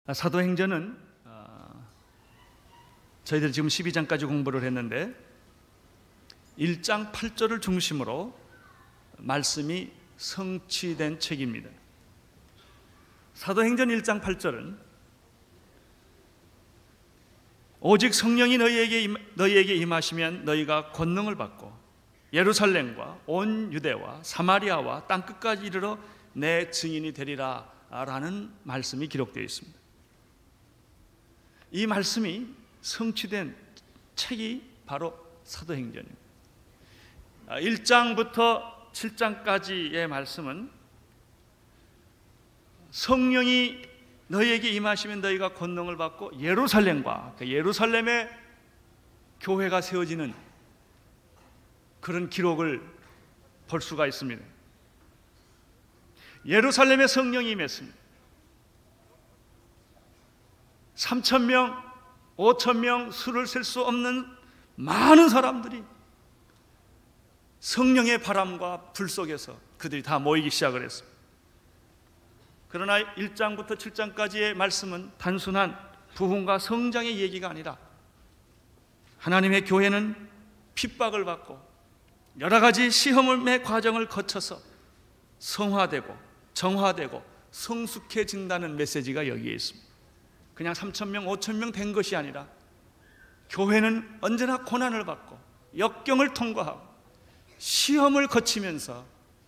사도행전은 저희들 지금 12장까지 공부를 했는데 1장 8절을 중심으로 말씀이 성취된 책입니다. 사도행전 1장 8절은 오직 성령이 너희에게 임하시면 너희가 권능을 받고 예루살렘과 온 유대와 사마리아와 땅끝까지 이르러 내 증인이 되리라 라는 말씀이 기록되어 있습니다. 이 말씀이 성취된 책이 바로 사도행전입니다. 1장부터 7장까지의 말씀은 성령이 너희에게 임하시면 너희가 권능을 받고 예루살렘과 예루살렘의 교회가 세워지는 그런 기록을 볼 수가 있습니다. 예루살렘에 성령이 임했습니다. 3,000명, 5,000명 수를 셀 수 없는 많은 사람들이 성령의 바람과 불 속에서 그들이 다 모이기 시작을 했습니다. 그러나 1장부터 7장까지의 말씀은 단순한 부흥과 성장의 얘기가 아니라 하나님의 교회는 핍박을 받고 여러 가지 시험의 과정을 거쳐서 성화되고 정화되고 성숙해진다는 메시지가 여기에 있습니다. 그냥 3,000명, 5,000명 된 것이 아니라 교회는 언제나 고난을 받고 역경을 통과하고 시험을 거치면서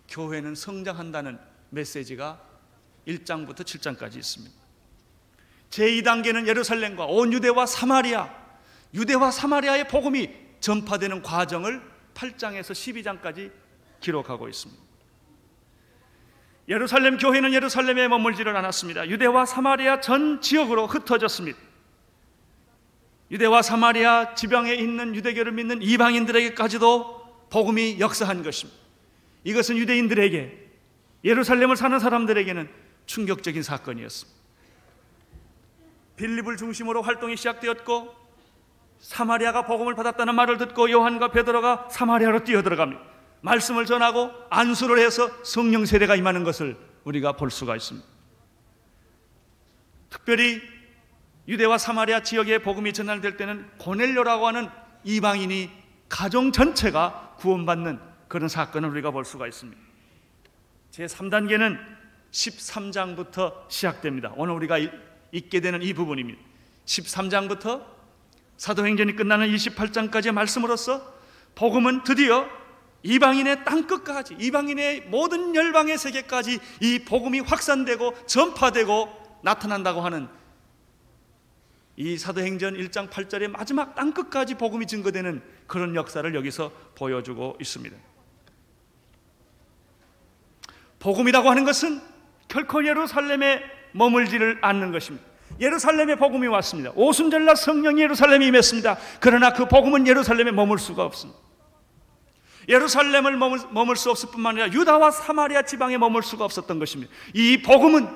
교회는 성장한다는 메시지가 1장부터 7장까지 있습니다. 제2단계는 예루살렘과 온 유대와 사마리아의 복음이 전파되는 과정을 8장에서 12장까지 기록하고 있습니다. 예루살렘 교회는 예루살렘에 머물지를 않았습니다. 유대와 사마리아 전 지역으로 흩어졌습니다. 유대와 사마리아 지방에 있는 유대교를 믿는 이방인들에게까지도 복음이 역사한 것입니다. 이것은 유대인들에게, 예루살렘을 사는 사람들에게는 충격적인 사건이었습니다. 빌립을 중심으로 활동이 시작되었고 사마리아가 복음을 받았다는 말을 듣고 요한과 베드로가 사마리아로 뛰어들어갑니다. 말씀을 전하고 안수를 해서 성령 세례가 임하는 것을 우리가 볼 수가 있습니다. 특별히 유대와 사마리아 지역에 복음이 전달될 때는 고넬료라고 하는 이방인이 가정 전체가 구원받는 그런 사건을 우리가 볼 수가 있습니다. 제3단계는 13장부터 시작됩니다. 오늘 우리가 읽게 되는 이 부분입니다. 13장부터 사도행전이 끝나는 28장까지의 말씀으로서 복음은 드디어 이방인의 땅끝까지, 이방인의 모든 열방의 세계까지 이 복음이 확산되고 전파되고 나타난다고 하는 이 사도행전 1장 8절의 마지막 땅끝까지 복음이 증거되는 그런 역사를 여기서 보여주고 있습니다. 복음이라고 하는 것은 결코 예루살렘에 머물지를 않는 것입니다. 예루살렘에 복음이 왔습니다. 오순절날 성령이 예루살렘에 임했습니다. 그러나 그 복음은 예루살렘에 머물 수가 없습니다. 예루살렘을 머물 수 없을 뿐만 아니라 유다와 사마리아 지방에 머물 수가 없었던 것입니다. 이 복음은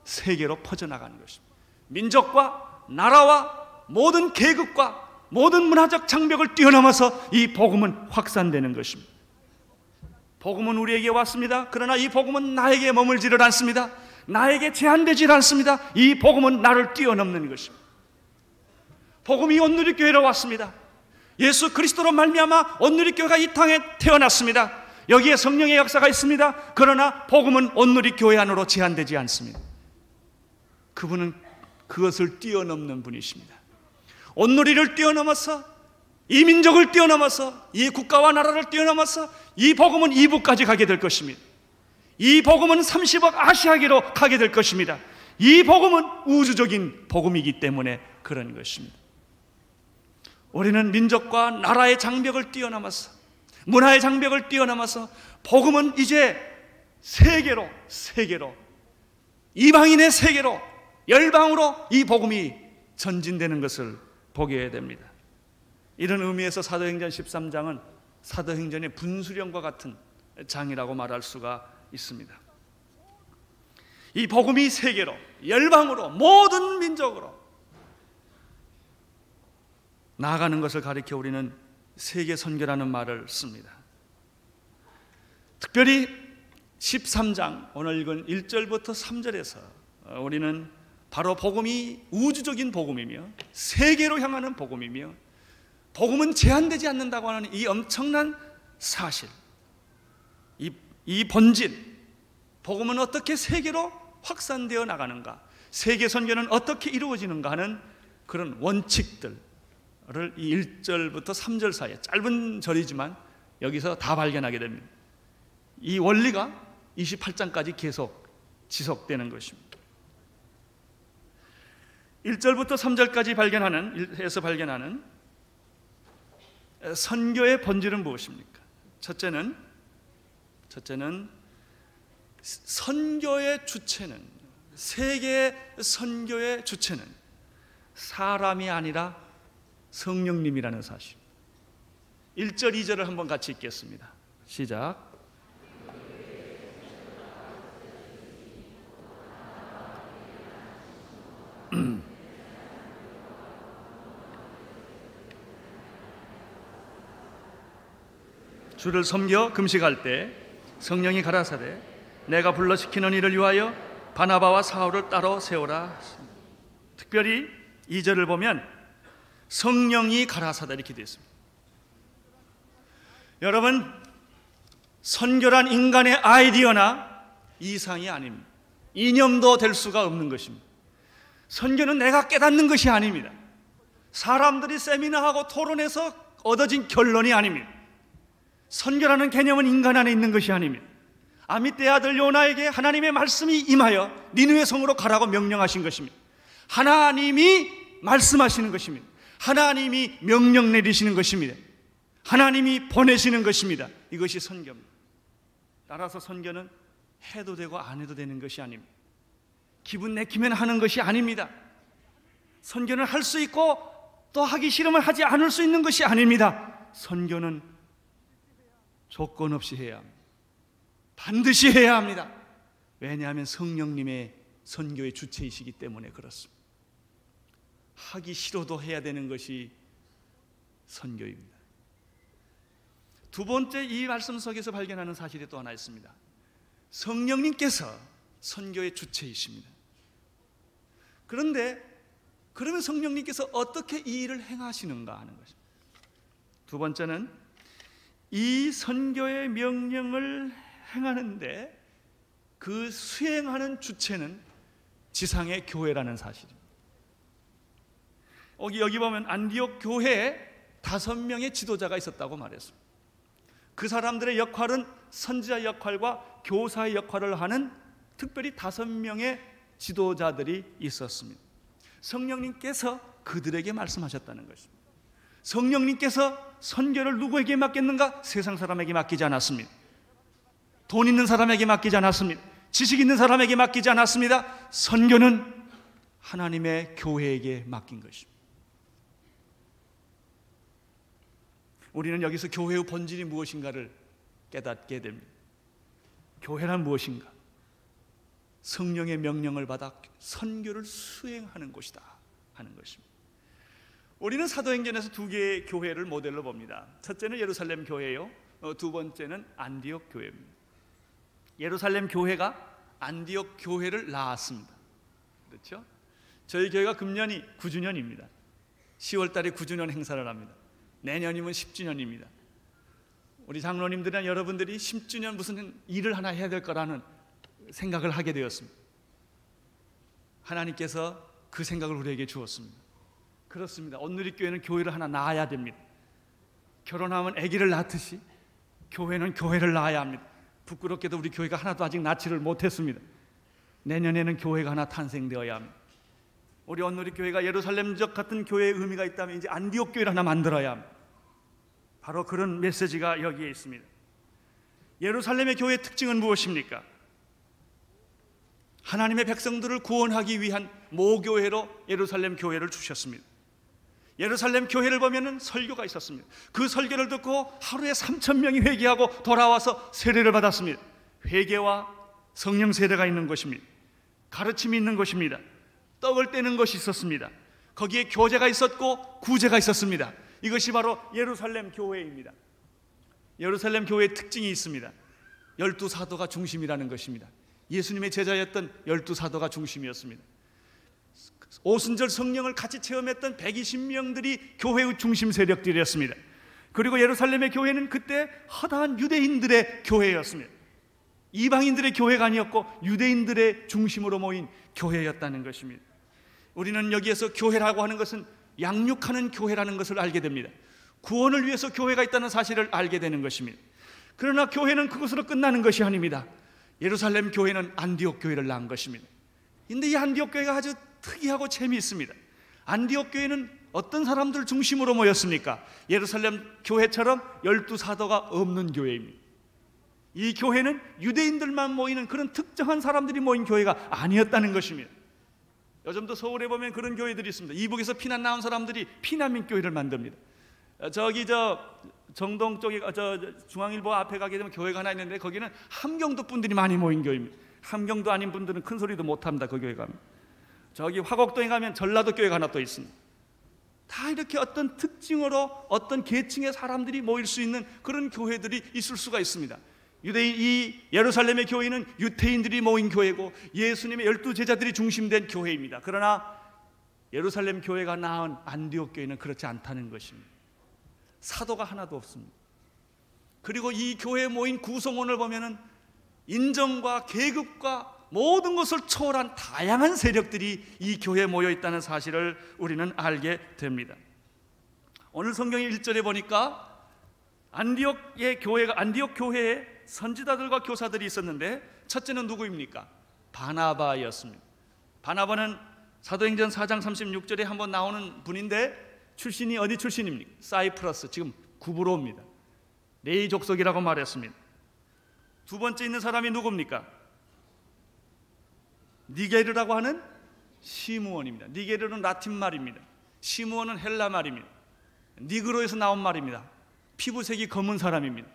세계로 퍼져나가는 것입니다. 민족과 나라와 모든 계급과 모든 문화적 장벽을 뛰어넘어서 이 복음은 확산되는 것입니다. 복음은 우리에게 왔습니다. 그러나 이 복음은 나에게 머물지를 않습니다. 나에게 제한되질 않습니다. 이 복음은 나를 뛰어넘는 것입니다. 복음이 온누리교회로 왔습니다. 예수 그리스도로 말미암아 온누리교회가 이 땅에 태어났습니다. 여기에 성령의 역사가 있습니다. 그러나 복음은 온누리교회 안으로 제한되지 않습니다. 그분은 그것을 뛰어넘는 분이십니다. 온누리를 뛰어넘어서 이 민족을 뛰어넘어서 이 국가와 나라를 뛰어넘어서 이 복음은 이북까지 가게 될 것입니다. 이 복음은 30억 아시아계로 가게 될 것입니다. 이 복음은 우주적인 복음이기 때문에 그런 것입니다. 우리는 민족과 나라의 장벽을 뛰어넘어서, 문화의 장벽을 뛰어넘어서 복음은 이제 세계로 이방인의 세계로, 열방으로 이 복음이 전진되는 것을 보게 됩니다. 이런 의미에서 사도행전 13장은 사도행전의 분수령과 같은 장이라고 말할 수가 있습니다. 이 복음이 세계로, 열방으로, 모든 민족으로 나아가는 것을 가리켜 우리는 세계 선교라는 말을 씁니다. 특별히 13장 오늘 읽은 1절부터 3절에서 우리는 바로 복음이 우주적인 복음이며 세계로 향하는 복음이며 복음은 제한되지 않는다고 하는 이 엄청난 사실, 이 본질, 복음은 어떻게 세계로 확산되어 나가는가, 세계 선교는 어떻게 이루어지는가 하는 그런 원칙들을 이 1절부터 3절 사이에, 짧은 절이지만 여기서 다 발견하게 됩니다. 이 원리가 28장까지 계속 지속되는 것입니다. 1절부터 3절까지 발견하는 선교의 본질은 무엇입니까? 첫째는 선교의 주체는, 세계 선교의 주체는 사람이 아니라 성령님이라는 사실. 1절, 2절을 한번 같이 읽겠습니다. 시작. 주를 섬겨 금식할 때 성령이 가라사대 내가 불러시키는 이를 위하여 바나바와 사울을 따로 세우라. 특별히 2절을 보면 성령이 가라사대 이렇게 되어 있습니다. 여러분, 선교란 인간의 아이디어나 이상이 아닙니다. 이념도 될 수가 없는 것입니다. 선교는 내가 깨닫는 것이 아닙니다. 사람들이 세미나하고 토론해서 얻어진 결론이 아닙니다. 선교라는 개념은 인간 안에 있는 것이 아닙니다. 아미떼의 아들 요나에게 하나님의 말씀이 임하여 니느웨 성으로 가라고 명령하신 것입니다. 하나님이 말씀하시는 것입니다. 하나님이 명령 내리시는 것입니다. 하나님이 보내시는 것입니다. 이것이 선교입니다. 따라서 선교는 해도 되고 안 해도 되는 것이 아닙니다. 기분 내키면 하는 것이 아닙니다. 선교는 할 수 있고 또 하기 싫으면 하지 않을 수 있는 것이 아닙니다. 선교는 조건 없이 해야 합니다. 반드시 해야 합니다. 왜냐하면 성령님의 선교의 주체이시기 때문에 그렇습니다. 하기 싫어도 해야 되는 것이 선교입니다. 두 번째, 이 말씀 속에서 발견하는 사실이 또 하나 있습니다. 성령님께서 선교의 주체이십니다. 그런데 그러면 성령님께서 어떻게 이 일을 행하시는가 하는 것입니다. 두 번째는 이 선교의 명령을 행하는데 그 수행하는 주체는 지상의 교회라는 사실입니다. 여기 보면 안디옥 교회에 5명의 지도자가 있었다고 말했습니다. 그 사람들의 역할은 선지자 역할과 교사의 역할을 하는 특별히 5명의 지도자들이 있었습니다. 성령님께서 그들에게 말씀하셨다는 것입니다. 성령님께서 선교를 누구에게 맡겼는가? 세상 사람에게 맡기지 않았습니다. 돈 있는 사람에게 맡기지 않았습니다. 지식 있는 사람에게 맡기지 않았습니다. 선교는 하나님의 교회에게 맡긴 것입니다. 우리는 여기서 교회의 본질이 무엇인가를 깨닫게 됩니다. 교회란 무엇인가? 성령의 명령을 받아 선교를 수행하는 곳이다 하는 것입니다. 우리는 사도행전에서 2개의 교회를 모델로 봅니다. 첫째는 예루살렘 교회요, 두 번째는 안디옥 교회입니다. 예루살렘 교회가 안디옥 교회를 낳았습니다. 그렇죠? 저희 교회가 금년이 9주년입니다. 10월 달에 9주년 행사를 합니다. 내년이면 10주년입니다. 우리 장로님들이나 여러분들이 10주년 무슨 일을 하나 해야 될 거라는 생각을 하게 되었습니다. 하나님께서 그 생각을 우리에게 주었습니다. 그렇습니다. 온누리교회는 교회를 하나 낳아야 됩니다. 결혼하면 아기를 낳듯이 교회는 교회를 낳아야 합니다. 부끄럽게도 우리 교회가 하나도 아직 낳지를 못했습니다. 내년에는 교회가 하나 탄생되어야 합니다. 우리 온누리교회가 예루살렘적 같은 교회의 의미가 있다면 이제 안디옥 교회를 하나 만들어야 합니다. 바로 그런 메시지가 여기에 있습니다. 예루살렘의 교회의 특징은 무엇입니까? 하나님의 백성들을 구원하기 위한 모교회로 예루살렘 교회를 주셨습니다. 예루살렘 교회를 보면은 설교가 있었습니다. 그 설교를 듣고 하루에 3,000명이 회개하고 돌아와서 세례를 받았습니다. 회개와 성령 세례가 있는 것입니다. 가르침이 있는 것입니다. 떡을 떼는 것이 있었습니다. 거기에 교제가 있었고 구제가 있었습니다. 이것이 바로 예루살렘 교회입니다. 예루살렘 교회의 특징이 있습니다. 12사도가 중심이라는 것입니다. 예수님의 제자였던 12사도가 중심이었습니다. 오순절 성령을 같이 체험했던 120명들이 교회의 중심 세력들이었습니다. 그리고 예루살렘의 교회는 그때 허다한 유대인들의 교회였습니다. 이방인들의 교회가 아니었고 유대인들의 중심으로 모인 교회였다는 것입니다. 우리는 여기에서 교회라고 하는 것은 양육하는 교회라는 것을 알게 됩니다. 구원을 위해서 교회가 있다는 사실을 알게 되는 것입니다. 그러나 교회는 그것으로 끝나는 것이 아닙니다. 예루살렘 교회는 안디옥 교회를 낳은 것입니다. 그런데 이 안디옥 교회가 아주 특이하고 재미있습니다. 안디옥 교회는 어떤 사람들 중심으로 모였습니까? 예루살렘 교회처럼 12사도가 없는 교회입니다. 이 교회는 유대인들만 모이는 그런 특정한 사람들이 모인 교회가 아니었다는 것입니다. 요즘도 서울에 보면 그런 교회들이 있습니다. 이북에서 피난 나온 사람들이 피난민 교회를 만듭니다. 저기 정동 쪽에 중앙일보 앞에 가게 되면 교회가 하나 있는데 거기는 함경도 분들이 많이 모인 교회입니다. 함경도 아닌 분들은 큰 소리도 못합니다. 그 교회 가면. 저기 화곡동에 가면 전라도 교회가 하나 또 있습니다. 다 이렇게 어떤 특징으로 어떤 계층의 사람들이 모일 수 있는 그런 교회들이 있을 수가 있습니다. 이 예루살렘의 교회는 유태인들이 모인 교회고 예수님의 12제자들이 중심된 교회입니다. 그러나 예루살렘 교회가 낳은 안디옥 교회는 그렇지 않다는 것입니다. 사도가 하나도 없습니다. 그리고 이 교회에 모인 구성원을 보면은 인정과 계급과 모든 것을 초월한 다양한 세력들이 이 교회에 모여 있다는 사실을 우리는 알게 됩니다. 오늘 성경의 1절에 보니까 안디옥 교회에 선지자들과 교사들이 있었는데 첫째는 누구입니까? 바나바였습니다. 바나바는 사도행전 4장 36절에 한번 나오는 분인데 출신이 어디 출신입니까? 사이프러스, 지금 구브로입니다. 레이 족속이라고 말했습니다. 두 번째 있는 사람이 누굽니까? 니게르라고 하는 시므온입니다. 니게르는 라틴 말입니다. 시므온은 헬라 말입니다. 니그로에서 나온 말입니다. 피부색이 검은 사람입니다.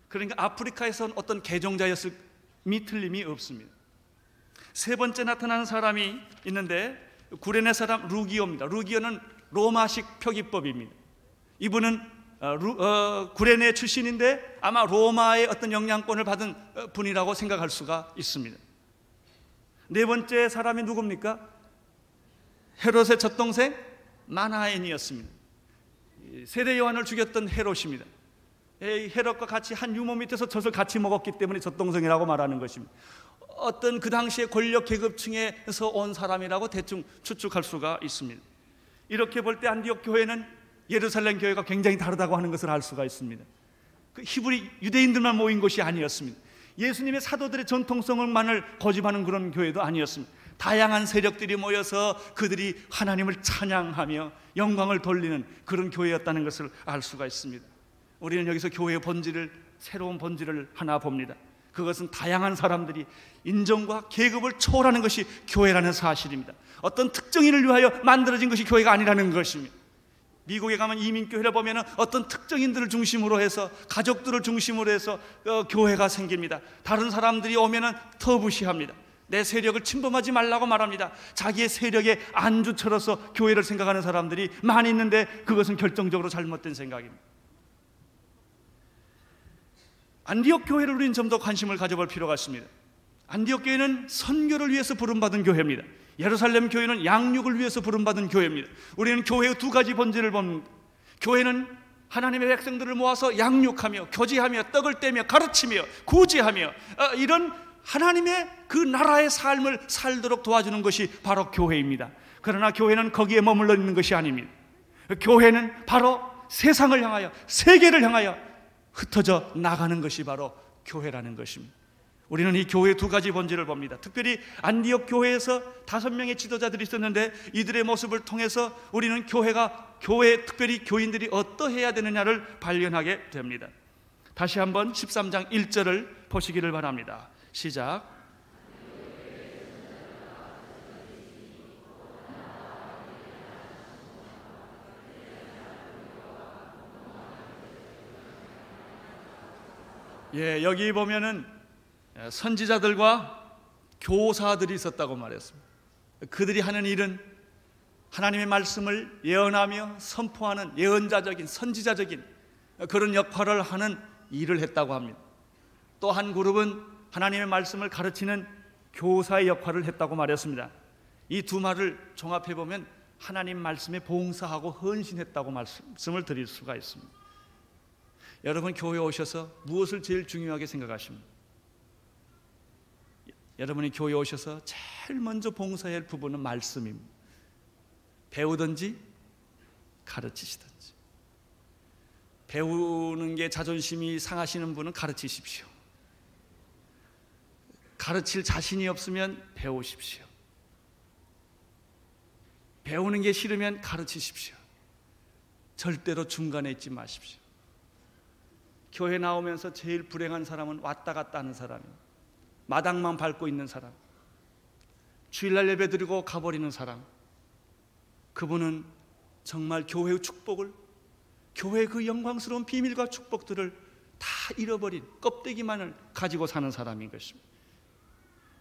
그러니까 아프리카에서 어떤 개종자였음이 틀림이 없습니다. 세 번째 나타나는 사람이 있는데 구레네 사람 루기오입니다. 루기오는 로마식 표기법입니다. 이분은 구레네 출신인데 아마 로마의 어떤 영향권을 받은 분이라고 생각할 수가 있습니다. 네 번째 사람이 누굽니까? 헤롯의 젖동생 마나엔이었습니다. 세례 요한을 죽였던 헤롯입니다. 헤롯과 같이 한 유모 밑에서 젖을 같이 먹었기 때문에 젖동생이라고 말하는 것입니다. 어떤 그 당시의 권력 계급층에서 온 사람이라고 대충 추측할 수가 있습니다. 이렇게 볼 때 안디옥 교회는 예루살렘 교회가 굉장히 다르다고 하는 것을 알 수가 있습니다. 그 히브리 유대인들만 모인 것이 아니었습니다. 예수님의 사도들의 전통성만을 고집하는 그런 교회도 아니었습니다. 다양한 세력들이 모여서 그들이 하나님을 찬양하며 영광을 돌리는 그런 교회였다는 것을 알 수가 있습니다. 우리는 여기서 교회의 본질을, 새로운 본질을 하나 봅니다. 그것은 다양한 사람들이 인종과 계급을 초월하는 것이 교회라는 사실입니다. 어떤 특정 인을 위하여 만들어진 것이 교회가 아니라는 것입니다. 미국에 가면 이민교회를 보면 어떤 특정인들을 중심으로 해서 가족들을 중심으로 해서 교회가 생깁니다. 다른 사람들이 오면 터부시합니다. 내 세력을 침범하지 말라고 말합니다. 자기의 세력의 안주처로서 교회를 생각하는 사람들이 많이 있는데 그것은 결정적으로 잘못된 생각입니다. 안디옥 교회를 우리는 좀 더 관심을 가져볼 필요가 있습니다. 안디옥 교회는 선교를 위해서 부름받은 교회입니다. 예루살렘 교회는 양육을 위해서 부름받은 교회입니다. 우리는 교회의 두 가지 본질을 봅니다. 교회는 하나님의 백성들을 모아서 양육하며 교제하며 떡을 떼며 가르치며 구제하며 이런 하나님의 그 나라의 삶을 살도록 도와주는 것이 바로 교회입니다. 그러나 교회는 거기에 머물러 있는 것이 아닙니다. 교회는 바로 세상을 향하여, 세계를 향하여 흩어져 나가는 것이 바로 교회라는 것입니다. 우리는 이 교회의 두 가지 본질을 봅니다. 특별히 안디옥 교회에서 5명의 지도자들이 있었는데 이들의 모습을 통해서 우리는 교회, 특별히 교인들이 어떠해야 되느냐를 발견하게 됩니다. 다시 한번 13장 1절을 보시기를 바랍니다. 시작. 여기 보면은 선지자들과 교사들이 있었다고 말했습니다. 그들이 하는 일은 하나님의 말씀을 예언하며 선포하는 예언자적인, 선지자적인 그런 역할을 하는 일을 했다고 합니다. 또 한 그룹은 하나님의 말씀을 가르치는 교사의 역할을 했다고 말했습니다. 이 두 말을 종합해 보면 하나님 말씀에 봉사하고 헌신했다고 말씀을 드릴 수가 있습니다. 여러분, 교회에 오셔서 무엇을 제일 중요하게 생각하십니까? 여러분이 교회에 오셔서 제일 먼저 봉사해야 할 부분은 말씀입니다. 배우든지 가르치시든지. 배우는 게 자존심이 상하시는 분은 가르치십시오. 가르칠 자신이 없으면 배우십시오. 배우는 게 싫으면 가르치십시오. 절대로 중간에 있지 마십시오. 교회 나오면서 제일 불행한 사람은 왔다 갔다 하는 사람입니다. 마당만 밟고 있는 사람, 주일날 예배 드리고 가버리는 사람, 그분은 정말 교회의 축복을, 교회의 그 영광스러운 비밀과 축복들을 다 잃어버린 껍데기만을 가지고 사는 사람인 것입니다.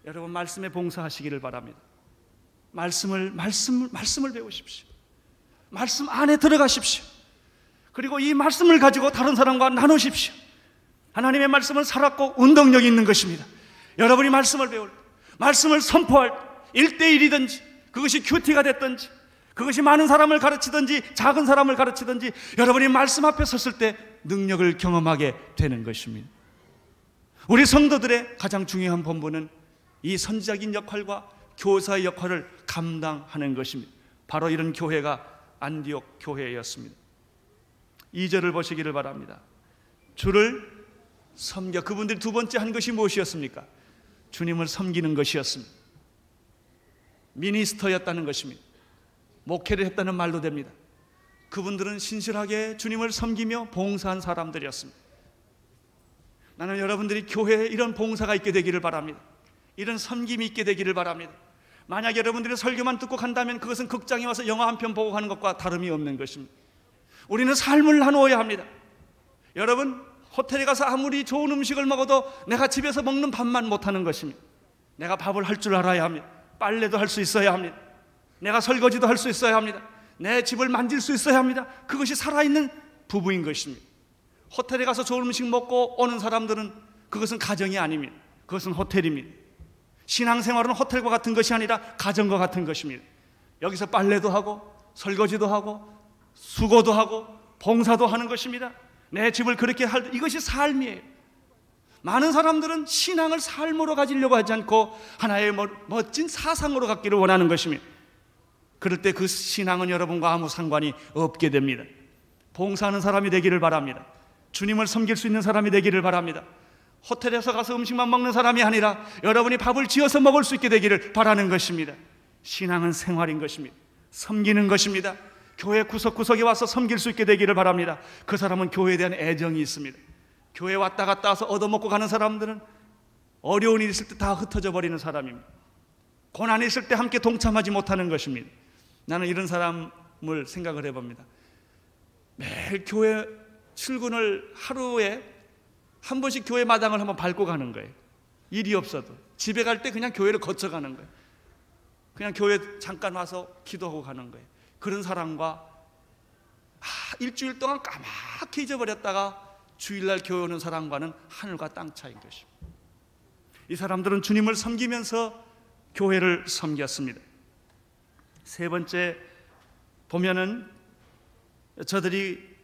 여러분, 말씀에 봉사하시기를 바랍니다. 말씀을 배우십시오. 말씀 안에 들어가십시오. 그리고 이 말씀을 가지고 다른 사람과 나누십시오. 하나님의 말씀은 살았고 운동력이 있는 것입니다. 여러분이 말씀을 배울 때, 말씀을 선포할 때 1대1이든지 그것이 큐티가 됐든지 그것이 많은 사람을 가르치든지 작은 사람을 가르치든지 여러분이 말씀 앞에 섰을 때 능력을 경험하게 되는 것입니다. 우리 성도들의 가장 중요한 본분은 이 선지자적인 역할과 교사의 역할을 감당하는 것입니다. 바로 이런 교회가 안디옥 교회였습니다. 2절을 보시기를 바랍니다. 주를 섬겨. 그분들이 두 번째 한 것이 무엇이었습니까? 주님을 섬기는 것이었습니다. 미니스터였다는 것입니다. 목회를 했다는 말도 됩니다. 그분들은 신실하게 주님을 섬기며 봉사한 사람들이었습니다. 나는 여러분들이 교회에 이런 봉사가 있게 되기를 바랍니다. 이런 섬김이 있게 되기를 바랍니다. 만약 여러분들이 설교만 듣고 간다면 그것은 극장에 와서 영화 한 편 보고 가는 것과 다름이 없는 것입니다. 우리는 삶을 나누어야 합니다. 여러분, 호텔에 가서 아무리 좋은 음식을 먹어도 내가 집에서 먹는 밥만 못하는 것입니다. 내가 밥을 할 줄 알아야 합니다. 빨래도 할 수 있어야 합니다. 내가 설거지도 할 수 있어야 합니다. 내 집을 만질 수 있어야 합니다. 그것이 살아있는 부부인 것입니다. 호텔에 가서 좋은 음식 먹고 오는 사람들은 그것은 가정이 아닙니다. 그것은 호텔입니다. 신앙생활은 호텔과 같은 것이 아니라 가정과 같은 것입니다. 여기서 빨래도 하고 설거지도 하고 수고도 하고 봉사도 하는 것입니다. 내 집을 그렇게 할, 이것이 삶이에요. 많은 사람들은 신앙을 삶으로 가지려고 하지 않고 하나의 멋진 사상으로 갖기를 원하는 것입니다. 그럴 때 그 신앙은 여러분과 아무 상관이 없게 됩니다. 봉사하는 사람이 되기를 바랍니다. 주님을 섬길 수 있는 사람이 되기를 바랍니다. 호텔에서 가서 음식만 먹는 사람이 아니라 여러분이 밥을 지어서 먹을 수 있게 되기를 바라는 것입니다. 신앙은 생활인 것입니다. 섬기는 것입니다. 교회 구석구석에 와서 섬길 수 있게 되기를 바랍니다. 그 사람은 교회에 대한 애정이 있습니다. 교회 왔다 갔다 와서 얻어먹고 가는 사람들은 어려운 일이 있을 때 다 흩어져 버리는 사람입니다. 고난이 있을 때 함께 동참하지 못하는 것입니다. 나는 이런 사람을 생각을 해봅니다. 매일 교회 출근을 하루에 한 번씩 교회 마당을 한번 밟고 가는 거예요. 일이 없어도 집에 갈 때 그냥 교회를 거쳐가는 거예요. 그냥 교회 잠깐 와서 기도하고 가는 거예요. 그런 사람과 일주일 동안 까맣게 잊어버렸다가 주일날 교회 오는 사람과는 하늘과 땅 차이인 것입니다. 이 사람들은 주님을 섬기면서 교회를 섬겼습니다. 세 번째 보면은 저들이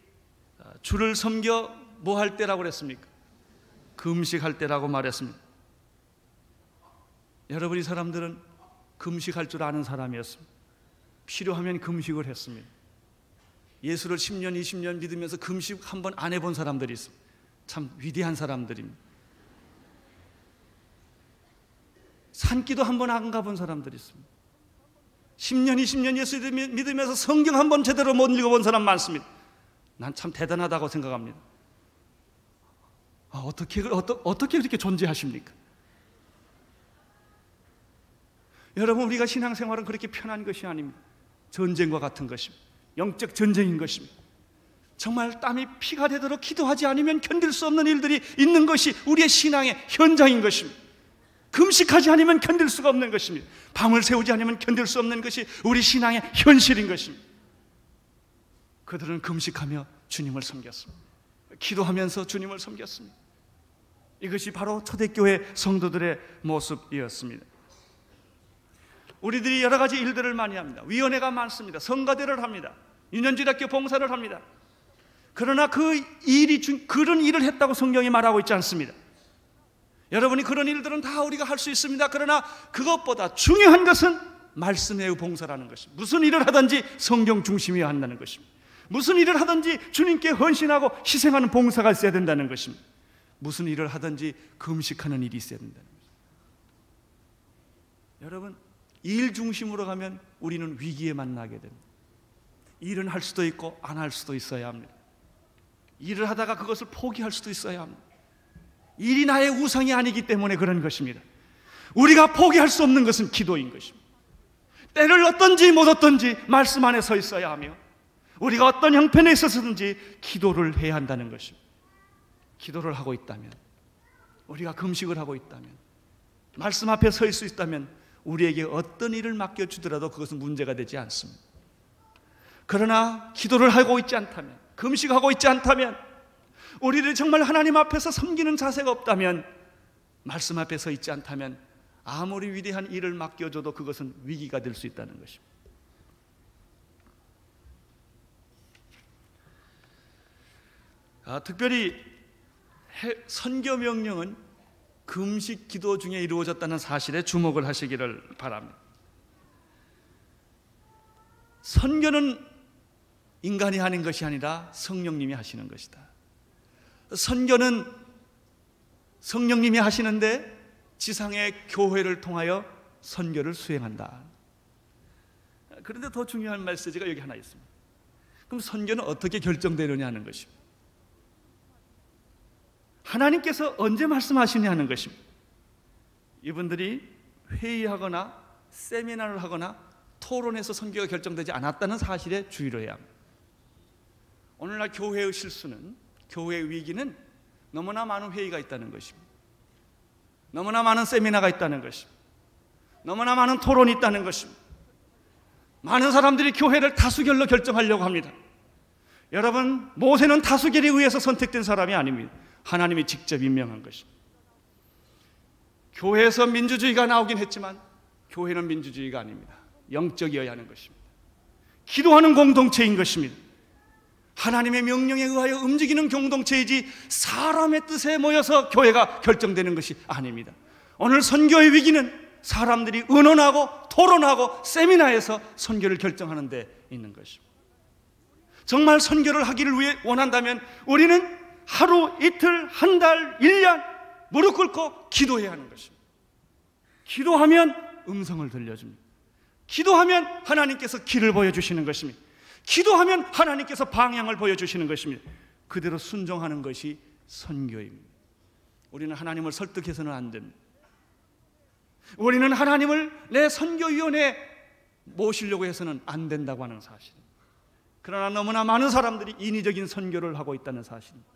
주를 섬겨 뭐 할 때라고 그랬습니까? 금식할 때라고 말했습니다. 여러분, 이 사람들은 금식할 줄 아는 사람이었습니다. 필요하면 금식을 했습니다. 예수를 10년, 20년 믿으면서 금식 한 번 안 해본 사람들이 있습니다. 참 위대한 사람들입니다. 산기도 한 번 안 가본 사람들이 있습니다. 10년, 20년 예수 믿으면서 성경 한 번 제대로 못 읽어본 사람 많습니다. 난 참 대단하다고 생각합니다. 어떻게 이렇게 존재하십니까? 여러분, 우리가 신앙생활은 그렇게 편한 것이 아닙니다. 전쟁과 같은 것입니다. 영적 전쟁인 것입니다. 정말 땀이 피가 되도록 기도하지 않으면 견딜 수 없는 일들이 있는 것이 우리의 신앙의 현장인 것입니다. 금식하지 않으면 견딜 수가 없는 것입니다. 밤을 새우지 않으면 견딜 수 없는 것이 우리 신앙의 현실인 것입니다. 그들은 금식하며 주님을 섬겼습니다. 기도하면서 주님을 섬겼습니다. 이것이 바로 초대교회 성도들의 모습이었습니다. 우리들이 여러 가지 일들을 많이 합니다. 위원회가 많습니다. 성가대를 합니다. 유년지대학교 봉사를 합니다. 그러나 그런 일을 했다고 성경이 말하고 있지 않습니다. 여러분이 그런 일들은 다 우리가 할 수 있습니다. 그러나 그것보다 중요한 것은 말씀의 봉사라는 것입니다. 무슨 일을 하든지 성경 중심이어야 한다는 것입니다. 무슨 일을 하든지 주님께 헌신하고 희생하는 봉사가 있어야 된다는 것입니다. 무슨 일을 하든지 금식하는 일이 있어야 된다는 것입니다. 여러분, 일 중심으로 가면 우리는 위기에 만나게 됩니다. 일은 할 수도 있고 안 할 수도 있어야 합니다. 일을 하다가 그것을 포기할 수도 있어야 합니다. 일이 나의 우상이 아니기 때문에 그런 것입니다. 우리가 포기할 수 없는 것은 기도인 것입니다. 때를 얻든지 못 얻든지 말씀 안에 서 있어야 하며 우리가 어떤 형편에 있어서든지 기도를 해야 한다는 것입니다. 기도를 하고 있다면, 우리가 금식을 하고 있다면, 말씀 앞에 설 수 있다면 우리에게 어떤 일을 맡겨주더라도 그것은 문제가 되지 않습니다. 그러나 기도를 하고 있지 않다면, 금식하고 있지 않다면, 우리들이 정말 하나님 앞에서 섬기는 자세가 없다면, 말씀 앞에 서 있지 않다면 아무리 위대한 일을 맡겨줘도 그것은 위기가 될 수 있다는 것입니다. 특별히 선교 명령은 금식 기도 중에 이루어졌다는 사실에 주목을 하시기를 바랍니다. 선교는 인간이 하는 것이 아니라 성령님이 하시는 것이다. 선교는 성령님이 하시는데 지상의 교회를 통하여 선교를 수행한다. 그런데 더 중요한 메시지가 여기 하나 있습니다. 그럼 선교는 어떻게 결정되느냐 하는 것입니다. 하나님께서 언제 말씀하시냐는 것입니다. 이분들이 회의하거나 세미나를 하거나 토론해서 선교가 결정되지 않았다는 사실에 주의를 해야 합니다. 오늘날 교회의 실수는, 교회의 위기는 너무나 많은 회의가 있다는 것입니다. 너무나 많은 세미나가 있다는 것입니다. 너무나 많은 토론이 있다는 것입니다. 많은 사람들이 교회를 다수결로 결정하려고 합니다. 여러분, 모세는 다수결에 의해서 선택된 사람이 아닙니다. 하나님이 직접 임명한 것입니다. 교회에서 민주주의가 나오긴 했지만 교회는 민주주의가 아닙니다. 영적이어야 하는 것입니다. 기도하는 공동체인 것입니다. 하나님의 명령에 의하여 움직이는 공동체이지 사람의 뜻에 모여서 교회가 결정되는 것이 아닙니다. 오늘 선교의 위기는 사람들이 의논하고 토론하고 세미나에서 선교를 결정하는 데 있는 것입니다. 정말 선교를 하기를 위해 원한다면 우리는 하루, 이틀, 한 달, 1년 무릎 꿇고 기도해야 하는 것입니다. 기도하면 음성을 들려줍니다. 기도하면 하나님께서 길을 보여주시는 것입니다. 기도하면 하나님께서 방향을 보여주시는 것입니다. 그대로 순종하는 것이 선교입니다. 우리는 하나님을 설득해서는 안 됩니다. 우리는 하나님을 내 선교위원회에 모시려고 해서는 안 된다고 하는 사실입니다. 그러나 너무나 많은 사람들이 인위적인 선교를 하고 있다는 사실입니다.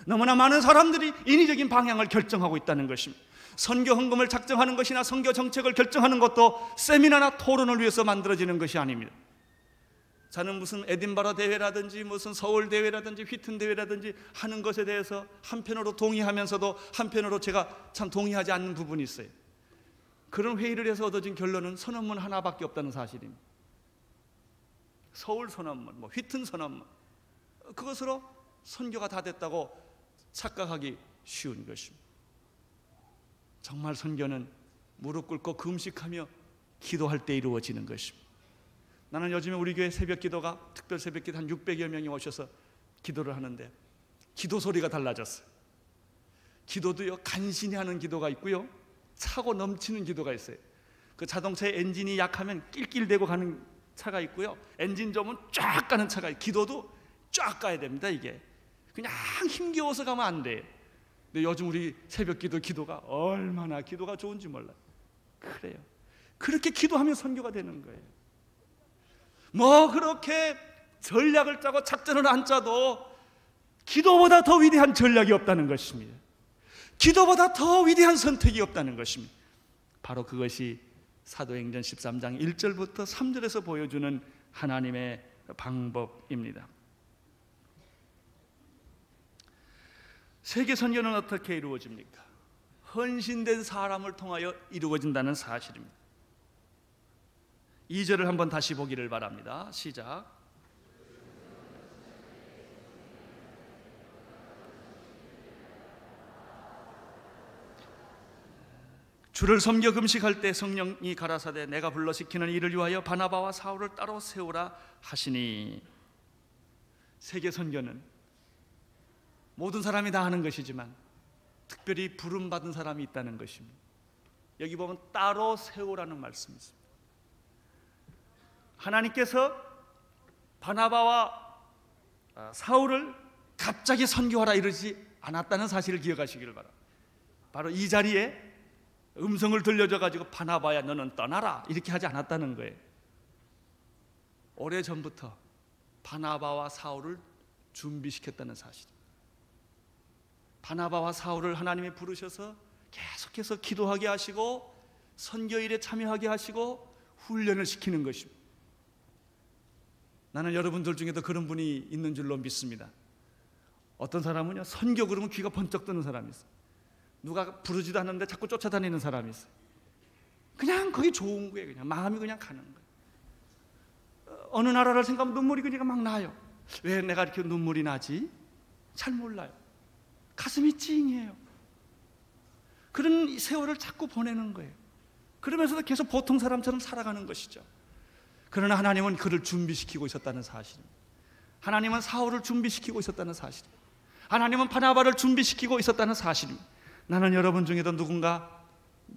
너무나 많은 사람들이 인위적인 방향을 결정하고 있다는 것입니다. 선교 헌금을 작정하는 것이나 선교 정책을 결정하는 것도 세미나나 토론을 위해서 만들어지는 것이 아닙니다. 저는 무슨 에딘버러 대회라든지 무슨 서울 대회라든지 휘튼 대회라든지 하는 것에 대해서 한편으로 동의하면서도 한편으로 제가 참 동의하지 않는 부분이 있어요. 그런 회의를 해서 얻어진 결론은 선언문 하나밖에 없다는 사실입니다. 서울 선언문, 휘튼 선언문, 그것으로 선교가 다 됐다고 착각하기 쉬운 것입니다. 정말 선교는 무릎 꿇고 금식하며 기도할 때 이루어지는 것입니다. 나는 요즘에 우리 교회 새벽 기도가, 특별 새벽 기도 한 600여 명이 오셔서 기도를 하는데 기도 소리가 달라졌어요. 기도도요, 간신히 하는 기도가 있고요, 차고 넘치는 기도가 있어요. 그 자동차의 엔진이 약하면 낄낄대고 가는 차가 있고요, 엔진 좀 쫙 가는 차가 있어요. 기도도 쫙 가야 됩니다. 이게 그냥 힘겨워서 가면 안 돼요. 근데 요즘 우리 새벽 기도가 얼마나 기도가 좋은지 몰라요. 그래요. 그렇게 기도하면 선교가 되는 거예요. 그렇게 전략을 짜고 작전을 안 짜도 기도보다 더 위대한 전략이 없다는 것입니다. 기도보다 더 위대한 선택이 없다는 것입니다. 바로 그것이 사도행전 13장 1절부터 3절에서 보여주는 하나님의 방법입니다. 세계 선교는 어떻게 이루어집니까? 헌신된 사람을 통하여 이루어진다는 사실입니다. 2절을 한번 다시 보기를 바랍니다. 시작. 주를 섬겨 금식할 때 성령이 가라사대 내가 불러 시키는 일을 위하여 바나바와 사울을 따로 세우라 하시니. 세계 선교는 모든 사람이 다 하는 것이지만 특별히 부름받은 사람이 있다는 것입니다. 여기 보면 따로 세우라는 말씀이 있습니다. 하나님께서 바나바와 사울을 갑자기 선교하라 이러지 않았다는 사실을 기억하시기를 바랍니다. 바로 이 자리에 음성을 들려줘 가지고 바나바야 너는 떠나라 이렇게 하지 않았다는 거예요. 오래전부터 바나바와 사울을 준비시켰다는 사실입니다. 바나바와 사울을 하나님이 부르셔서 계속해서 기도하게 하시고 선교일에 참여하게 하시고 훈련을 시키는 것입니다. 나는 여러분들 중에도 그런 분이 있는 줄로 믿습니다. 어떤 사람은요, 선교 그러면 귀가 번쩍 뜨는 사람이 있어요. 누가 부르지도 않는데 자꾸 쫓아다니는 사람이 있어요. 그냥 거기 좋은 거예요. 그냥 마음이 그냥 가는 거예요. 어느 나라를 생각하면 눈물이 그냥 막 나요. 왜 내가 이렇게 눈물이 나지? 잘 몰라요. 가슴이 찡해요. 그런 세월을 자꾸 보내는 거예요. 그러면서도 계속 보통 사람처럼 살아가는 것이죠. 그러나 하나님은 그를 준비시키고 있었다는 사실입니다. 하나님은 사울을 준비시키고 있었다는 사실입니다. 하나님은 바나바를 준비시키고 있었다는 사실입니다. 나는 여러분 중에도 누군가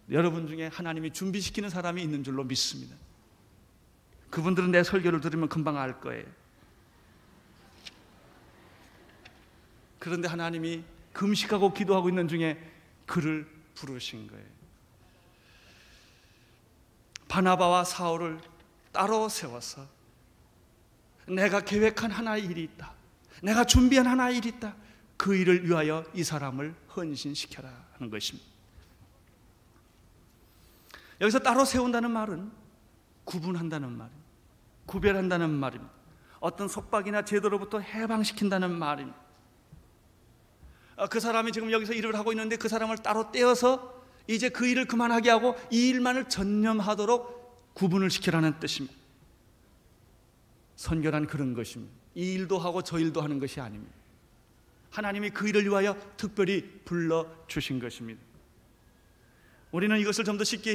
여러분 중에 하나님이 준비시키는 사람이 있는 줄로 믿습니다. 그분들은 내 설교를 들으면 금방 알 거예요. 그런데 하나님이 금식하고 기도하고 있는 중에 그를 부르신 거예요. 바나바와 사울을 따로 세워서 내가 계획한 하나의 일이 있다, 내가 준비한 하나의 일이 있다, 그 일을 위하여 이 사람을 헌신시켜라 하는 것입니다. 여기서 따로 세운다는 말은 구분한다는 말입니다. 구별한다는 말입니다. 어떤 속박이나 제도로부터 해방시킨다는 말입니다. 그 사람이 지금 여기서 일을 하고 있는데 그 사람을 따로 떼어서 이제 그 일을 그만하게 하고 이 일만을 전념하도록 구분을 시키라는 뜻입니다. 선교란 그런 것입니다. 이 일도 하고 저 일도 하는 것이 아닙니다. 하나님이 그 일을 위하여 특별히 불러주신 것입니다. 우리는 이것을 좀 더 쉽게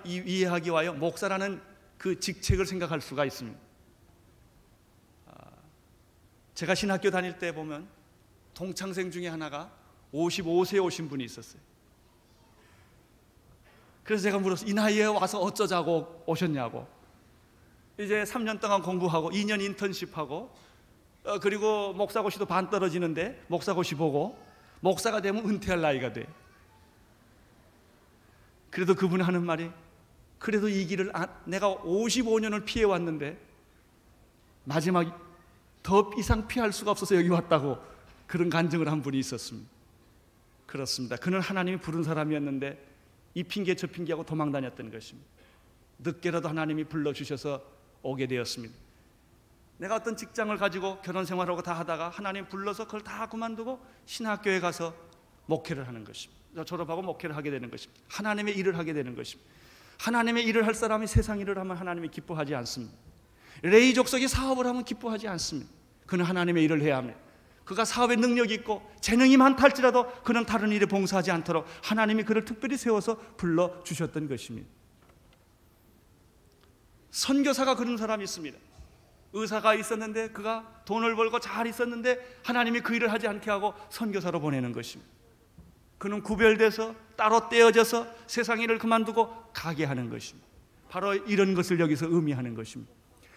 이해하기 위하여 목사라는 그 직책을 생각할 수가 있습니다. 제가 신학교 다닐 때 보면 동창생 중에 하나가 55세에 오신 분이 있었어요. 그래서 제가 물었어요. 이 나이에 와서 어쩌자고 오셨냐고. 이제 3년 동안 공부하고 2년 인턴십하고 그리고 목사고시도 반 떨어지는데 목사고시 보고 목사가 되면 은퇴할 나이가 돼. 그래도 그분이 하는 말이, 그래도 이 길을 내가 55년을 피해왔는데 마지막 더 이상 피할 수가 없어서 여기 왔다고 그런 간증을 한 분이 있었습니다. 그렇습니다. 그는 하나님이 부른 사람이었는데 이 핑계 저 핑계하고 도망 다녔던 것입니다. 늦게라도 하나님이 불러주셔서 오게 되었습니다. 내가 어떤 직장을 가지고 결혼 생활하고 다 하다가 하나님 불러서 그걸 다 그만두고 신학교에 가서 목회를 하는 것입니다. 졸업하고 목회를 하게 되는 것입니다. 하나님의 일을 하게 되는 것입니다. 하나님의 일을 할 사람이 세상 일을 하면 하나님이 기뻐하지 않습니다. 레위 족속이 사업을 하면 기뻐하지 않습니다. 그는 하나님의 일을 해야 합니다. 그가 사업에 능력이 있고 재능이 많다 할지라도 그는 다른 일에 봉사하지 않도록 하나님이 그를 특별히 세워서 불러주셨던 것입니다. 선교사가 그런 사람이 있습니다. 의사가 있었는데 그가 돈을 벌고 잘 있었는데 하나님이 그 일을 하지 않게 하고 선교사로 보내는 것입니다. 그는 구별돼서 따로 떼어져서 세상 일을 그만두고 가게 하는 것입니다. 바로 이런 것을 여기서 의미하는 것입니다.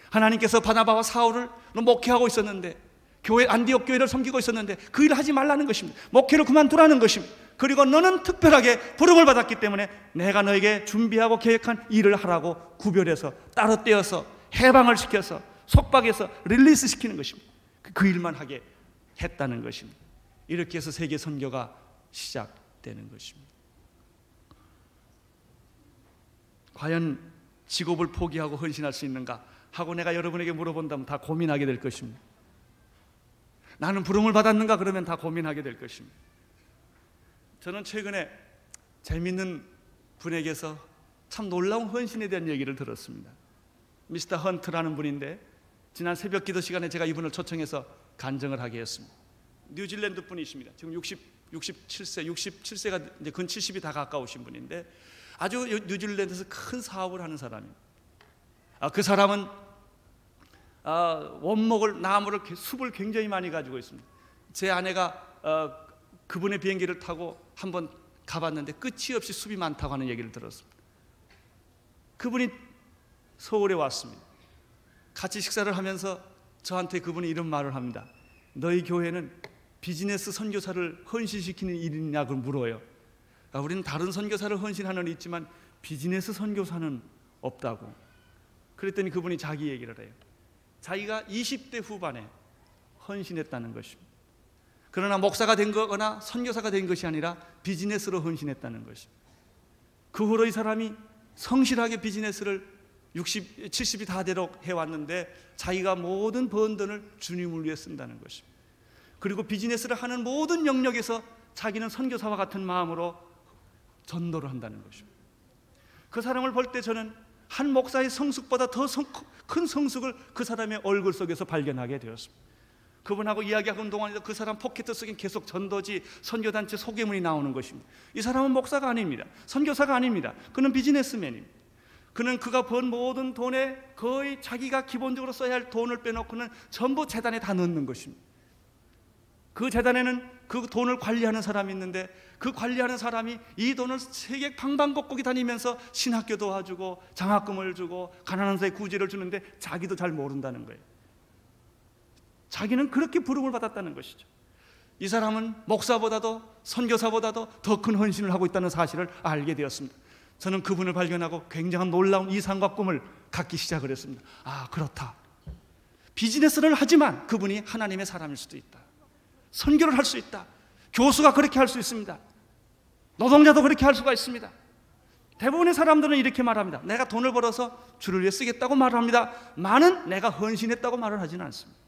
하나님께서 바나바와 사울을 목회하고 있었는데 교회 안디옥 교회를 섬기고 있었는데 그 일을 하지 말라는 것입니다. 목회를 그만두라는 것입니다. 그리고 너는 특별하게 부름을 받았기 때문에 내가 너에게 준비하고 계획한 일을 하라고 구별해서 따로 떼어서 해방을 시켜서 속박해서 릴리스 시키는 것입니다. 그 일만 하게 했다는 것입니다. 이렇게 해서 세계 선교가 시작되는 것입니다. 과연 직업을 포기하고 헌신할 수 있는가 하고 내가 여러분에게 물어본다면 다 고민하게 될 것입니다. 나는 부름을 받았는가 그러면 다 고민하게 될 것입니다. 저는 최근에 재밌는 분에게서 참 놀라운 헌신에 대한 얘기를 들었습니다. 미스터 헌트라는 분인데 지난 새벽 기도 시간에 제가 이분을 초청해서 간증을 하게 했습니다. 뉴질랜드 분이십니다. 지금 67세가 이제 근 70이 다 가까우신 분인데 아주 뉴질랜드에서 큰 사업을 하는 사람입니다. 그 사람은 원목을, 나무를, 숲을 굉장히 많이 가지고 있습니다. 제 아내가 그분의 비행기를 타고 한번 가봤는데 끝이 없이 숲이 많다고 하는 얘기를 들었습니다. 그분이 서울에 왔습니다. 같이 식사를 하면서 저한테 그분이 이런 말을 합니다. 너희 교회는 비즈니스 선교사를 헌신시키는 일이냐고 물어요. 우리는 다른 선교사를 헌신하는 일 있지만 비즈니스 선교사는 없다고. 그랬더니 그분이 자기 얘기를 해요. 자기가 20대 후반에 헌신했다는 것입니다. 그러나 목사가 된 거거나 선교사가 된 것이 아니라 비즈니스로 헌신했다는 것입니다. 그 후로 이 사람이 성실하게 비즈니스를 60, 70이 다 되도록 해왔는데 자기가 모든 번 돈을 주님을 위해 쓴다는 것입니다. 그리고 비즈니스를 하는 모든 영역에서 자기는 선교사와 같은 마음으로 전도를 한다는 것입니다. 그 사람을 볼 때 저는 한 목사의 성숙보다 더 큰 성숙을 그 사람의 얼굴 속에서 발견하게 되었습니다. 그분하고 이야기하는 동안에도 그 사람 포켓 속엔 계속 전도지, 선교단체 소개문이 나오는 것입니다. 이 사람은 목사가 아닙니다. 선교사가 아닙니다. 그는 비즈니스맨입니다. 그는 그가 번 모든 돈에 거의 자기가 기본적으로 써야 할 돈을 빼놓고는 전부 재단에 다 넣는 것입니다. 그 재단에는 그 돈을 관리하는 사람이 있는데 그 관리하는 사람이 이 돈을 세계 방방곡곡이 다니면서 신학교 도와주고 장학금을 주고 가난한 자의 구제를 주는데 자기도 잘 모른다는 거예요. 자기는 그렇게 부름을 받았다는 것이죠. 이 사람은 목사보다도 선교사보다도 더 큰 헌신을 하고 있다는 사실을 알게 되었습니다. 저는 그분을 발견하고 굉장한 놀라운 이상과 꿈을 갖기 시작을 했습니다. 그렇다. 비즈니스를 하지만 그분이 하나님의 사람일 수도 있다. 선교를 할 수 있다. 교수가 그렇게 할 수 있습니다. 노동자도 그렇게 할 수가 있습니다. 대부분의 사람들은 이렇게 말합니다. 내가 돈을 벌어서 주를 위해 쓰겠다고 말을 합니다. 많은 내가 헌신했다고 말을 하지는 않습니다.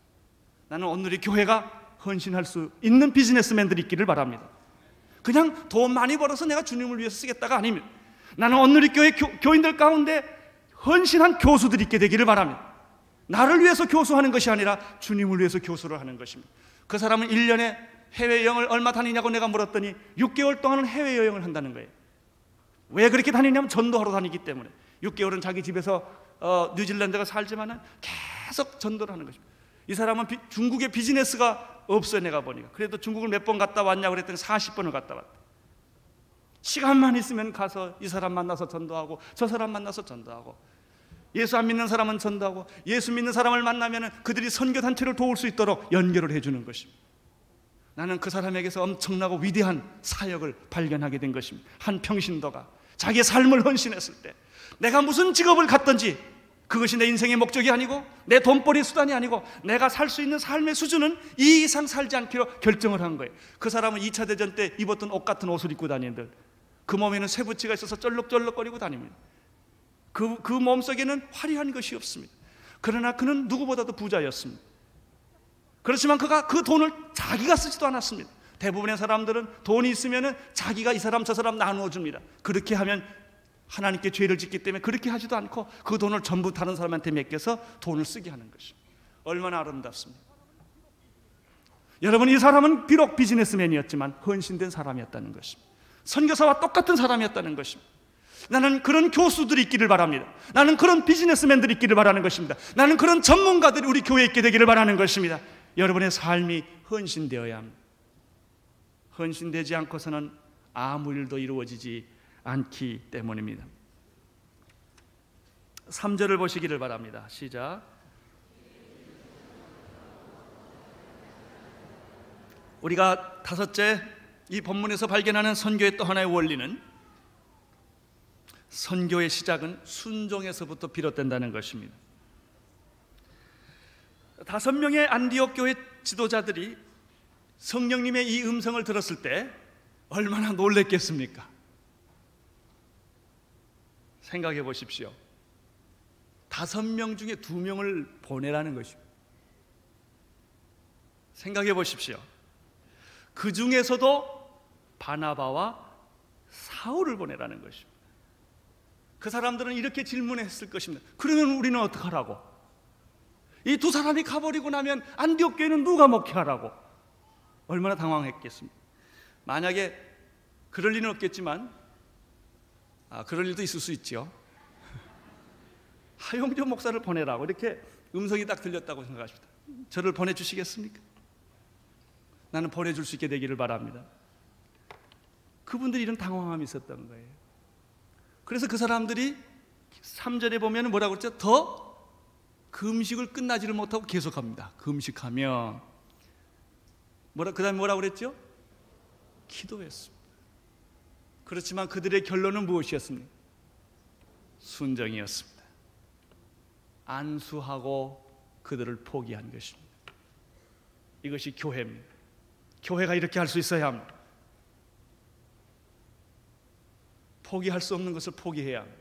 나는 오늘 이 교회가 헌신할 수 있는 비즈니스맨들이 있기를 바랍니다. 그냥 돈 많이 벌어서 내가 주님을 위해서 쓰겠다가 아닙니다. 나는 오늘 이 교회 교인들 가운데 헌신한 교수들이 있게 되기를 바랍니다. 나를 위해서 교수하는 것이 아니라 주님을 위해서 교수를 하는 것입니다. 그 사람은 1년에 해외여행을 얼마 다니냐고 내가 물었더니 6개월 동안은 해외여행을 한다는 거예요. 왜 그렇게 다니냐면 전도하러 다니기 때문에. 6개월은 자기 집에서 뉴질랜드가 살지만은 계속 전도를 하는 것입니다. 이 사람은 중국에 비즈니스가 없어요. 내가 보니까. 그래도 중국을 몇 번 갔다 왔냐고 그랬더니 40번을 갔다 왔다. 시간만 있으면 가서 이 사람 만나서 전도하고 저 사람 만나서 전도하고, 예수 안 믿는 사람은 전도하고, 예수 믿는 사람을 만나면 그들이 선교단체를 도울 수 있도록 연결을 해주는 것입니다. 나는 그 사람에게서 엄청나고 위대한 사역을 발견하게 된 것입니다. 한 평신도가 자기의 삶을 헌신했을 때 내가 무슨 직업을 갖든지 그것이 내 인생의 목적이 아니고 내 돈벌이 수단이 아니고 내가 살 수 있는 삶의 수준은 이 이상 살지 않기로 결정을 한 거예요. 그 사람은 2차 대전 때 입었던 옷 같은 옷을 입고 다니는데 그 몸에는 쇠붙이가 있어서 쩔룩쩔룩거리고 다닙니다. 그 몸속에는 화려한 것이 없습니다. 그러나 그는 누구보다도 부자였습니다. 그렇지만 그가 그 돈을 자기가 쓰지도 않았습니다. 대부분의 사람들은 돈이 있으면 자기가 이 사람 저 사람 나누어 줍니다. 그렇게 하면 하나님께 죄를 짓기 때문에 그렇게 하지도 않고 그 돈을 전부 다른 사람한테 맡겨서 돈을 쓰게 하는 것입니다. 얼마나 아름답습니다. 여러분, 이 사람은 비록 비즈니스맨이었지만 헌신된 사람이었다는 것입니다. 선교사와 똑같은 사람이었다는 것입니다. 나는 그런 교수들이 있기를 바랍니다. 나는 그런 비즈니스맨들이 있기를 바라는 것입니다. 나는 그런 전문가들이 우리 교회에 있게 되기를 바라는 것입니다. 여러분의 삶이 헌신되어야 합니다. 헌신되지 않고서는 아무 일도 이루어지지 않기 때문입니다. 3절을 보시기를 바랍니다. 시작. 우리가 다섯째 이 본문에서 발견하는 선교의 또 하나의 원리는 선교의 시작은 순종에서부터 비롯된다는 것입니다. 5명의 안디옥 교회 지도자들이 성령님의 이 음성을 들었을 때 얼마나 놀랬겠습니까? 생각해 보십시오. 5명 중에 2명을 보내라는 것입니다. 생각해 보십시오. 그 중에서도 바나바와 사울을 보내라는 것입니다. 그 사람들은 이렇게 질문했을 것입니다. 그러면 우리는 어떡하라고? 이 두 사람이 가버리고 나면 안디옥 교회는 누가 목회하라고? 얼마나 당황했겠습니까? 만약에 그럴 리는 없겠지만 그럴 일도 있을 수 있죠. 하용조 목사를 보내라고 이렇게 음성이 딱 들렸다고 생각하십니다. 저를 보내주시겠습니까? 나는 보내줄 수 있게 되기를 바랍니다. 그분들이 이런 당황함이 있었던 거예요. 그래서 그 사람들이 3절에 보면 뭐라고 그랬죠? 더 금식을 끝나지를 못하고 계속합니다. 금식하며 그 다음에 뭐라고 그랬죠? 기도했습니다. 그렇지만 그들의 결론은 무엇이었습니까? 순정이었습니다. 안수하고 그들을 포기한 것입니다. 이것이 교회입니다. 교회가 이렇게 할 수 있어야 합니다. 포기할 수 없는 것을 포기해야 합니다.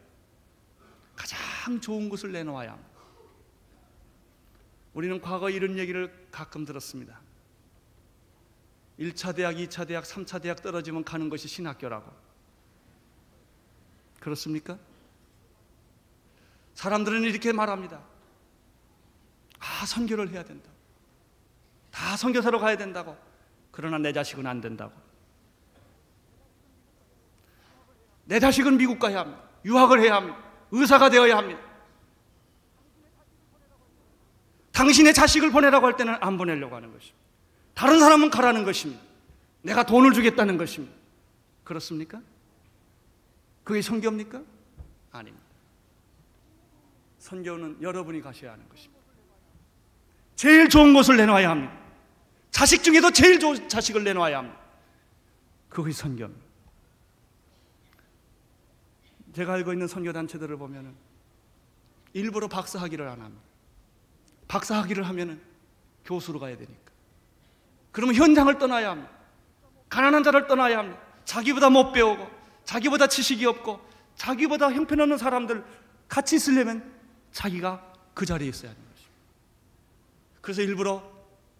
가장 좋은 것을 내놓아야 합니다. 우리는 과거 이런 얘기를 가끔 들었습니다. 1차 대학, 2차 대학, 3차 대학 떨어지면 가는 것이 신학교라고. 그렇습니까? 사람들은 이렇게 말합니다. 선교를 해야 된다. 다 선교사로 가야 된다고. 그러나 내 자식은 안 된다고. 내 자식은 미국 가야 합니다. 유학을 해야 합니다. 의사가 되어야 합니다. 당신의 자식을 보내라고 할 때는 안 보내려고 하는 것입니다. 다른 사람은 가라는 것입니다. 내가 돈을 주겠다는 것입니다. 그렇습니까? 그게 선교입니까? 아닙니다. 선교는 여러분이 가셔야 하는 것입니다. 제일 좋은 것을 내놓아야 합니다. 자식 중에도 제일 좋은 자식을 내놓아야 합니다. 그것이 선교입니다. 제가 알고 있는 선교단체들을 보면 일부러 박사학위를 안 합니다. 박사학위를 하면 교수로 가야 되니까. 그러면 현장을 떠나야 합니다. 가난한 자를 떠나야 합니다. 자기보다 못 배우고 자기보다 지식이 없고 자기보다 형편없는 사람들 같이 있으려면 자기가 그 자리에 있어야 하는 것입니다. 그래서 일부러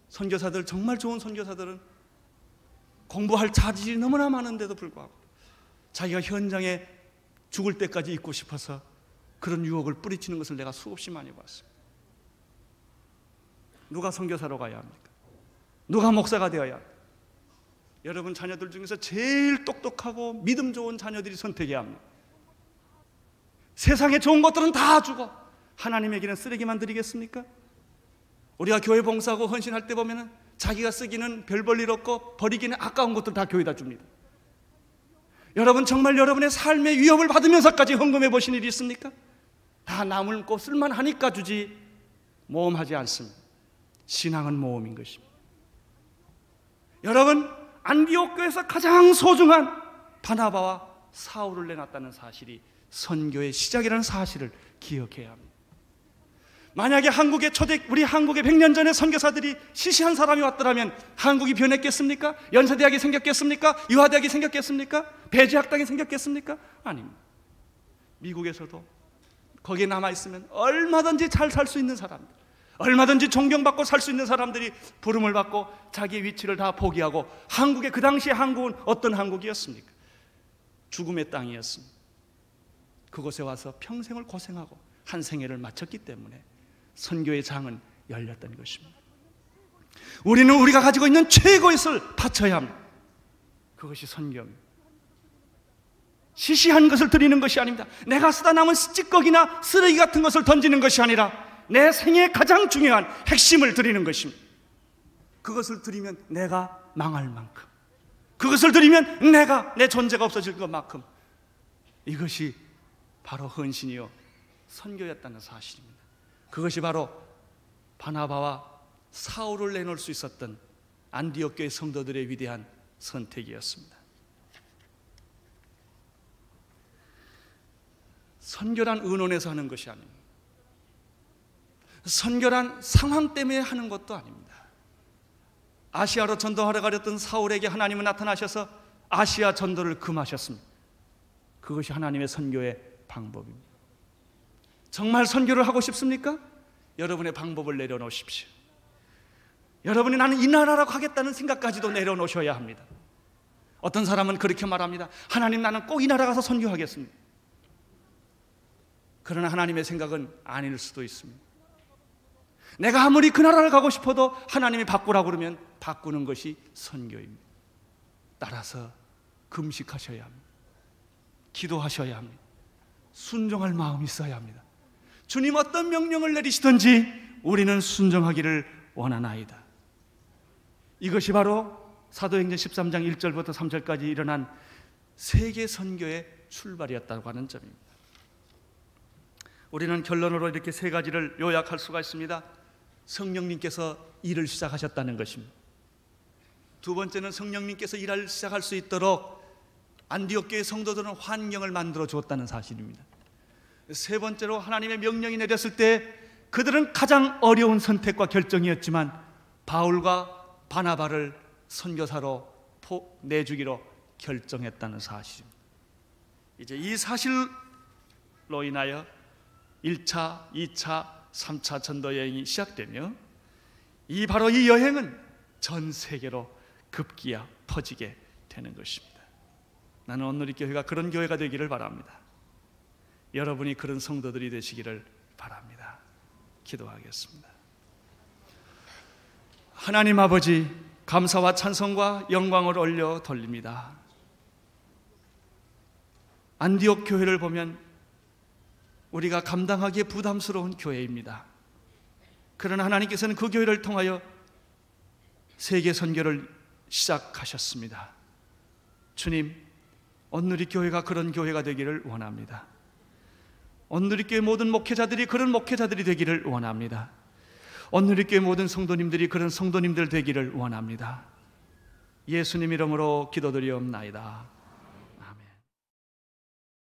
선교사들, 정말 좋은 선교사들은 공부할 자질이 너무나 많은데도 불구하고 자기가 현장에 죽을 때까지 있고 싶어서 그런 유혹을 뿌리치는 것을 내가 수없이 많이 봤습니다. 누가 선교사로 가야 합니까? 누가 목사가 되어야 합니까? 여러분 자녀들 중에서 제일 똑똑하고 믿음 좋은 자녀들이 선택해야 합니다. 세상에 좋은 것들은 다 주고 하나님에게는 쓰레기만 드리겠습니까? 우리가 교회 봉사하고 헌신할 때 보면 자기가 쓰기는 별 볼 일 없고 버리기는 아까운 것들 다 교회에다 줍니다. 여러분 정말 여러분의 삶의 위협을 받으면서까지 헌금해 보신 일이 있습니까? 다 남을고 쓸만하니까 주지 모험하지 않습니다. 신앙은 모험인 것입니다. 여러분 안디옥 교회에서 가장 소중한 바나바와 사울을 내놨다는 사실이 선교의 시작이라는 사실을 기억해야 합니다. 만약에 우리 한국에 100년 전에 선교사들이 시시한 사람이 왔더라면 한국이 변했겠습니까? 연세대학이 생겼겠습니까? 유화대학이 생겼겠습니까? 배제학당이 생겼겠습니까? 아닙니다. 미국에서도 거기에 남아있으면 얼마든지 잘 살 수 있는 사람들, 얼마든지 존경받고 살 수 있는 사람들이 부름을 받고 자기의 위치를 다 포기하고 그 당시에 한국은 어떤 한국이었습니까? 죽음의 땅이었습니다. 그곳에 와서 평생을 고생하고 한 생애를 마쳤기 때문에 선교의 장은 열렸던 것입니다. 우리는 우리가 가지고 있는 최고의 것을 바쳐야 합니다. 그것이 선교입니다. 시시한 것을 드리는 것이 아닙니다. 내가 쓰다 남은 찌꺼기나 쓰레기 같은 것을 던지는 것이 아니라 내 생애의 가장 중요한 핵심을 드리는 것입니다. 그것을 드리면 내가 망할 만큼, 그것을 드리면 내 존재가 없어질 것만큼, 이것이 바로 헌신이요 선교였다는 사실입니다. 그것이 바로 바나바와 사울을 내놓을 수 있었던 안디옥 교회 성도들의 위대한 선택이었습니다. 선교란 의논해서 하는 것이 아닙니다. 선교란 상황 때문에 하는 것도 아닙니다. 아시아로 전도하러 가렸던 사울에게 하나님은 나타나셔서 아시아 전도를 금하셨습니다. 그것이 하나님의 선교의 방법입니다. 정말 선교를 하고 싶습니까? 여러분의 방법을 내려놓으십시오. 여러분이 나는 이 나라라고 하겠다는 생각까지도 내려놓으셔야 합니다. 어떤 사람은 그렇게 말합니다. 하나님, 나는 꼭 이 나라 가서 선교하겠습니다. 그러나 하나님의 생각은 아닐 수도 있습니다. 내가 아무리 그 나라를 가고 싶어도 하나님이 바꾸라고 그러면 바꾸는 것이 선교입니다. 따라서 금식하셔야 합니다. 기도하셔야 합니다. 순종할 마음이 있어야 합니다. 주님 어떤 명령을 내리시든지 우리는 순종하기를 원하나이다. 이것이 바로 사도행전 13장 1절부터 3절까지 일어난 세계 선교의 출발이었다고 하는 점입니다. 우리는 결론으로 이렇게 세 가지를 요약할 수가 있습니다. 성령님께서 일을 시작하셨다는 것입니다. 두 번째는 성령님께서 일을 시작할 수 있도록 안디옥 교회 성도들은 환경을 만들어 주었다는 사실입니다. 세 번째로 하나님의 명령이 내렸을 때 그들은 가장 어려운 선택과 결정이었지만 바울과 바나바를 선교사로 내주기로 결정했다는 사실입니다. 이제 이 사실로 인하여 1차, 2차, 3차 전도 여행이 시작되며 바로 이 여행은 전 세계로 급기야 퍼지게 되는 것입니다. 나는 온누리교회가 그런 교회가 되기를 바랍니다. 여러분이 그런 성도들이 되시기를 바랍니다. 기도하겠습니다. 하나님 아버지, 감사와 찬송과 영광을 올려 돌립니다. 안디옥 교회를 보면 우리가 감당하기에 부담스러운 교회입니다. 그러나 하나님께서는 그 교회를 통하여 세계 선교를 시작하셨습니다. 주님, 온누리교회가 그런 교회가 되기를 원합니다. 온누리교회 모든 목회자들이 그런 목회자들이 되기를 원합니다. 온누리교회 모든 성도님들이 그런 성도님들 되기를 원합니다. 예수님 이름으로 기도드리옵나이다.